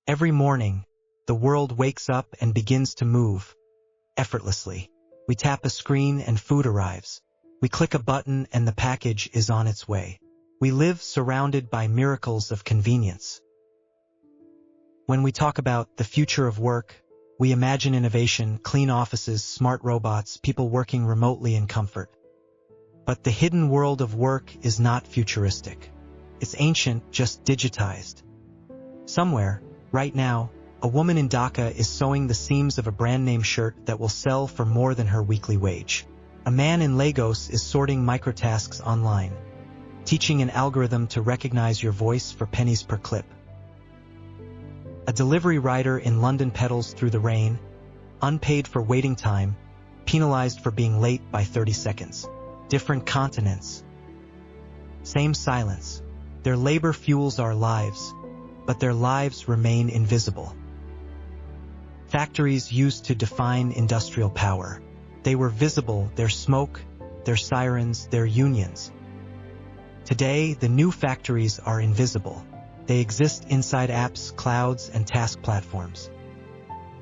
Every morning, the world wakes up and begins to move, effortlessly. We tap a screen and food arrives. We click a button and the package is on its way. We live surrounded by miracles of convenience. When we talk about the future of work, we imagine innovation, clean offices, smart robots, people working remotely in comfort. But the hidden world of work is not futuristic. It's ancient, just digitized. Somewhere, right now, a woman in Dhaka is sewing the seams of a brand-name shirt that will sell for more than her weekly wage. A man in Lagos is sorting microtasks online, teaching an algorithm to recognize your voice for pennies per clip. A delivery rider in London pedals through the rain, unpaid for waiting time, penalized for being late by 30 seconds. Different continents. Same silence. Their labor fuels our lives, but their lives remain invisible. Factories used to define industrial power. They were visible, their smoke, their sirens, their unions. Today, the new factories are invisible. They exist inside apps, clouds, and task platforms.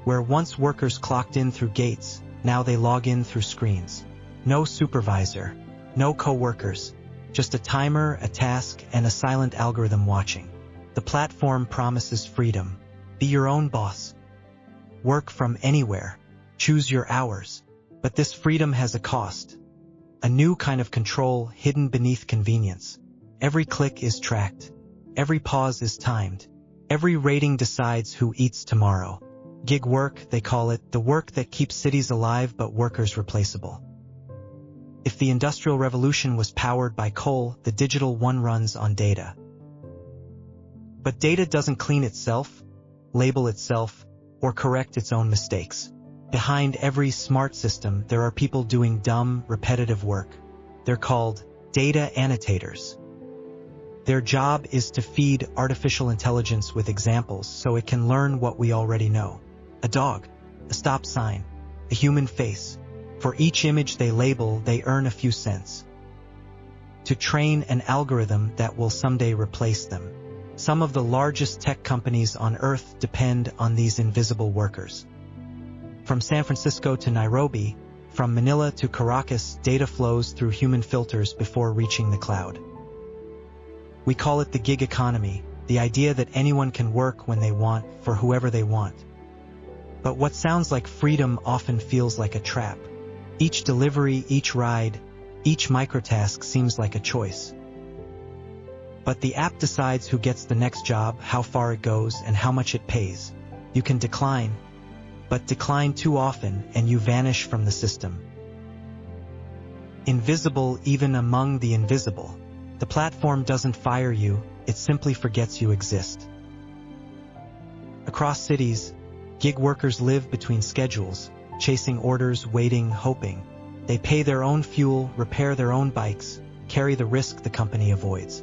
Where once workers clocked in through gates, now they log in through screens. No supervisor, no co-workers, just a timer, a task, and a silent algorithm watching. The platform promises freedom. Be your own boss. Work from anywhere. Choose your hours. But this freedom has a cost. A new kind of control hidden beneath convenience. Every click is tracked. Every pause is timed. Every rating decides who eats tomorrow. Gig work, they call it, the work that keeps cities alive but workers replaceable. If the Industrial Revolution was powered by coal, the digital one runs on data. But data doesn't clean itself, label itself, or correct its own mistakes. Behind every smart system, there are people doing dumb, repetitive work. They're called data annotators. Their job is to feed artificial intelligence with examples so it can learn what we already know. A dog, a stop sign, a human face. For each image they label, they earn a few cents. To train an algorithm that will someday replace them. Some of the largest tech companies on Earth depend on these invisible workers. From San Francisco to Nairobi, from Manila to Caracas, data flows through human filters before reaching the cloud. We call it the gig economy, the idea that anyone can work when they want, for whoever they want. But what sounds like freedom often feels like a trap. Each delivery, each ride, each microtask seems like a choice. But the app decides who gets the next job, how far it goes, and how much it pays. You can decline, but decline too often and you vanish from the system. Invisible even among the invisible. The platform doesn't fire you, it simply forgets you exist. Across cities, gig workers live between schedules, chasing orders, waiting, hoping. They pay their own fuel, repair their own bikes, carry the risk the company avoids.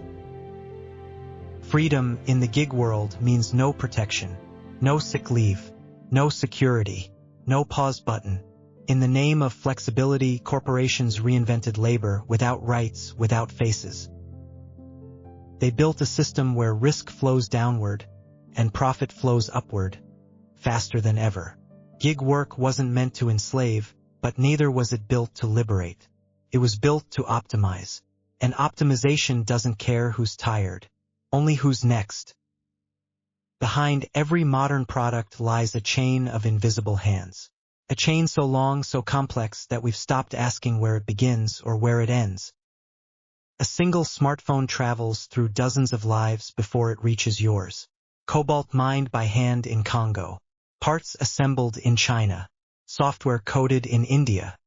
Freedom in the gig world means no protection, no sick leave, no security, no pause button. In the name of flexibility, corporations reinvented labor without rights, without faces. They built a system where risk flows downward and profit flows upward, faster than ever. Gig work wasn't meant to enslave, but neither was it built to liberate. It was built to optimize. And optimization doesn't care who's tired, only who's next. Behind every modern product lies a chain of invisible hands. A chain so long, so complex that we've stopped asking where it begins or where it ends. A single smartphone travels through dozens of lives before it reaches yours. Cobalt mined by hand in Congo. Parts assembled in China. Software coded in India.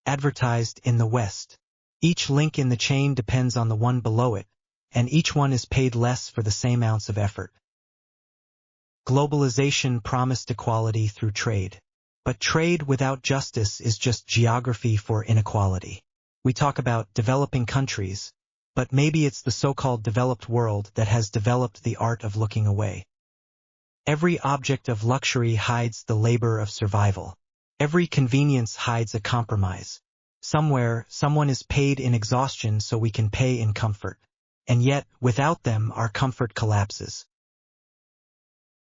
Advertised in the West. Each link in the chain depends on the one below it, and each one is paid less for the same ounce of effort. Globalization promised equality through trade. But trade without justice is just geography for inequality. We talk about developing countries, but maybe it's the so-called developed world that has developed the art of looking away. Every object of luxury hides the labor of survival. Every convenience hides a compromise. Somewhere, someone is paid in exhaustion so we can pay in comfort. And yet, without them, our comfort collapses.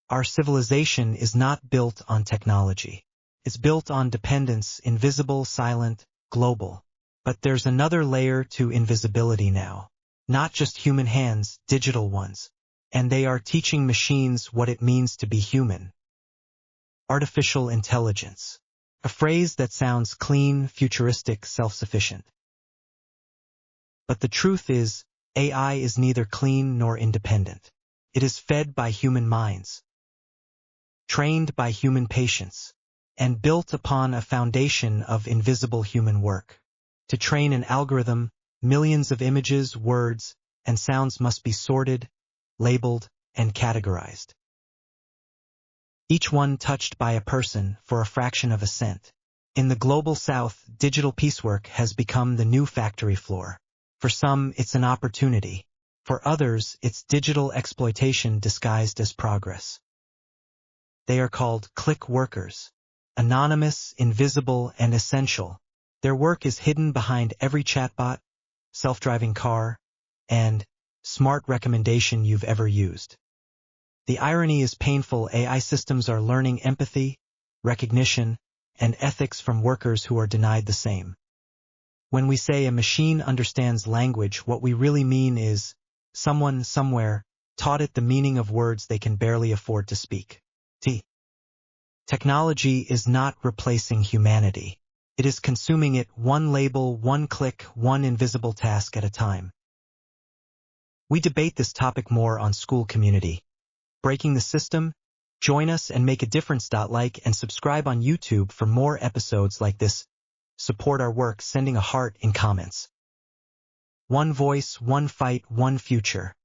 Our civilization is not built on technology. It's built on dependence, invisible, silent, global. But there's another layer to invisibility now. Not just human hands, digital ones. And they are teaching machines what it means to be human. Artificial intelligence. A phrase that sounds clean, futuristic, self-sufficient. But the truth is, AI is neither clean nor independent. It is fed by human minds, trained by human patience, and built upon a foundation of invisible human work. To train an algorithm, millions of images, words, and sounds must be sorted, labeled, and categorized. Each one touched by a person for a fraction of a cent. In the global south, digital piecework has become the new factory floor. For some, it's an opportunity. For others, it's digital exploitation disguised as progress. They are called click workers. Anonymous, invisible, and essential. Their work is hidden behind every chatbot, self-driving car, and smart recommendation you've ever used. The irony is painful. AI systems are learning empathy, recognition, and ethics from workers who are denied the same. When we say a machine understands language, what we really mean is someone somewhere taught it the meaning of words they can barely afford to speak. Technology is not replacing humanity. It is consuming it, one label, one click, one invisible task at a time. We debate this topic more on School Community. Breaking the System? Join us and make a difference. Like and subscribe on YouTube for more episodes like this. Support our work sending a heart in comments. One voice, one fight, one future.